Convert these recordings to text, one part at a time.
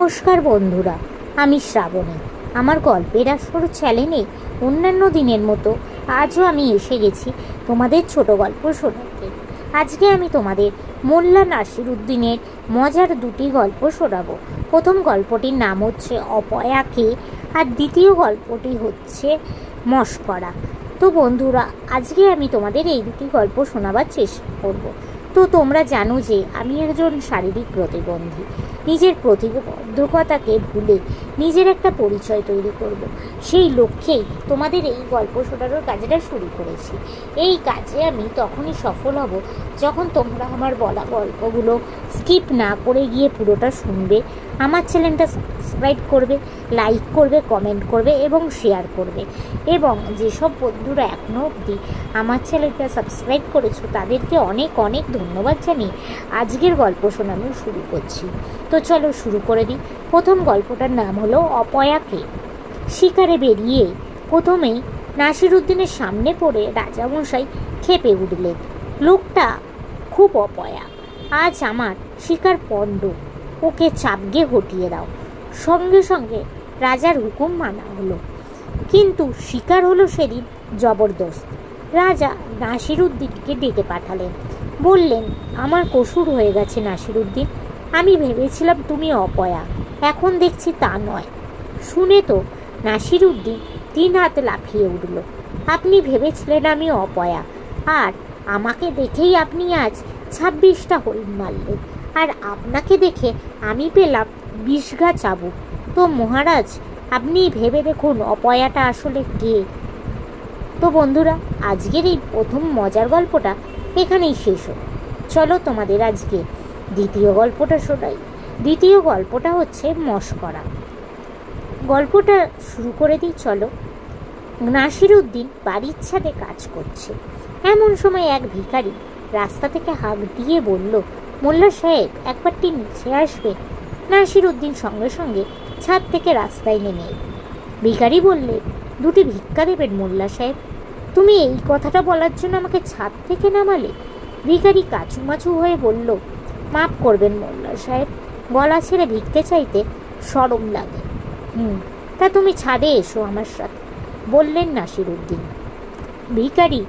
নমস্কার বন্ধুরা, আমি শ্রাবণী। আমার গল্পের আসর চ্যানেলে অন্যান্য দিনের মতো আজও আমি এসে গেছি তোমাদের ছোট গল্প শোনাতে। আজকে আমি তোমাদের মোল্লা নাসিরুদ্দিনের মজার দুটি গল্প শোনাবো। প্রথম গল্পটির নাম হচ্ছে অপয়াকে, আর দ্বিতীয় গল্পটি হচ্ছে মশকরা। তো বন্ধুরা, আজকে আমি তোমাদের এই দুটি গল্প শোনাবার চেষ্টা করব। তো তোমরা জানো যে আমি একজন শারীরিক প্রতিবন্ধী। নিজের প্রতিবন্ধকতাকে ভুলে নিজের একটা পরিচয় তৈরি করব, সেই লক্ষ্যেই তোমাদের এই গল্প শোনানোর কাজটা শুরু করেছি। এই কাজে আমি তখনই সফল হব যখন তোমরা আমার বলা গল্পগুলো স্কিপ না করে গিয়ে পুরোটা শুনবে, আমার চ্যানেলটা সাবস্ক্রাইব করবে, লাইক করবে, কমেন্ট করবে এবং শেয়ার করবে। এবং যেসব বন্ধুরা এখনও অবধি আমার চ্যানেলটা সাবস্ক্রাইব করেছো তাদেরকে অনেক অনেক ধন্যবাদ জানিয়ে আজকের গল্প শোনানো শুরু করছি। তো চলো শুরু করে দিই। প্রথম গল্পটার নাম হলো অপয়াকে। শিকারে বেরিয়ে প্রথমেই নাসিরুদ্দিনের সামনে পড়ে রাজামশাই ক্ষেপে উঠলেন। লোকটা খুব অপয়া, আজ আমার শিকার পণ্ড, ওকে চাপগে হটিয়ে দাও। সঙ্গে সঙ্গে রাজার হুকুম মানা হলো, কিন্তু শিকার হলো সেদিন জবরদস্ত। রাজা নাসিরুদ্দিনকে ডেকে পাঠালেন, বললেন, আমার কসুর হয়ে গেছে নাসিরুদ্দিন, আমি ভেবেছিলাম তুমি অপয়া, এখন দেখছি তা নয়। শুনে তো নাসিরুদ্দিন 3 হাত লাফিয়ে উঠল। আপনি ভেবেছিলেন আমি অপয়া, আর আমাকে দেখেই আপনি আজ 26টা হরিণ মারলেন, আর আপনাকে দেখে আমি পেলাম 20 গা চাবুক। তো মহারাজ, আপনি ভেবে দেখুন অপয়াটা আসলে কে। তো বন্ধুরা, আজকের এই প্রথম মজার গল্পটা এখানেই শেষ হল। চলো তোমাদের আজকে দ্বিতীয় গল্পটা শোনাই। দ্বিতীয় গল্পটা হচ্ছে মশকরা। গল্পটা শুরু করে দিই চলো। নাসিরুদ্দিন বাড়ির ছাদে কাজ করছে। এমন সময় এক ভিখারি রাস্তা থেকে হাঁক দিয়ে বলল, মোল্লা সাহেব, একবারটি নিচে আসবে। নাসিরুদ্দিন সঙ্গে সঙ্গে ছাদ থেকে রাস্তায় নেমে এল। ভিখারি বললে, 2টি ভিক্ষা দেবেন মোল্লা সাহেব? তুমি এই কথাটা বলার জন্য আমাকে ছাদ থেকে নামালে? ভিখারি কাচুমাচু হয়ে বলল, মাফ করবেন মোল্লা সাহেব, গলা ছেড়ে ভিক্ষে চাইতে শরম লাগে। তা তুমি ছাদে এসো আমার সাথে, বললেন নাসিরুদ্দিন। ভিখারি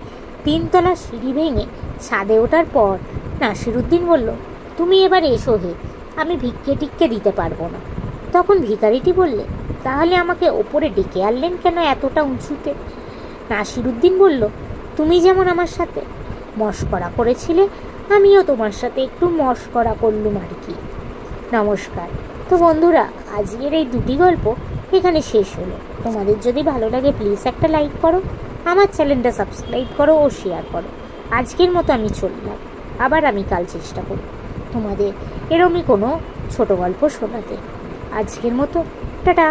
3 তলা সিঁড়ি ভেঙে ছাদে ওঠার পর নাসিরুদ্দিন বলল, তুমি এবার এসো হে, আমি ভিক্ষে টিক্ষে দিতে পারবো না। তখন ভিখারিটি বললে, তাহলে আমাকে ওপরে ডেকে আনলেন কেন এতটা উঁচুতে? নাসিরুদ্দিন বলল, তুমি যেমন আমার সাথে মশকরা করেছিলে, আমিও তোমার সাথে একটু মশকরা করলুম আর কি। নমস্কার। তো বন্ধুরা, আজকের এই দুটি গল্প এখানে শেষ হলো। তোমাদের যদি ভালো লাগে প্লিজ একটা লাইক করো, আমার চ্যানেলটা সাবস্ক্রাইব করো ও শেয়ার করো। আজকের মতো আমি চললাম, আবার আমি কাল চেষ্টা করব তোমাদের এরমই কোনো ছোট গল্প শোনাতে। আজকের মতো টাটা।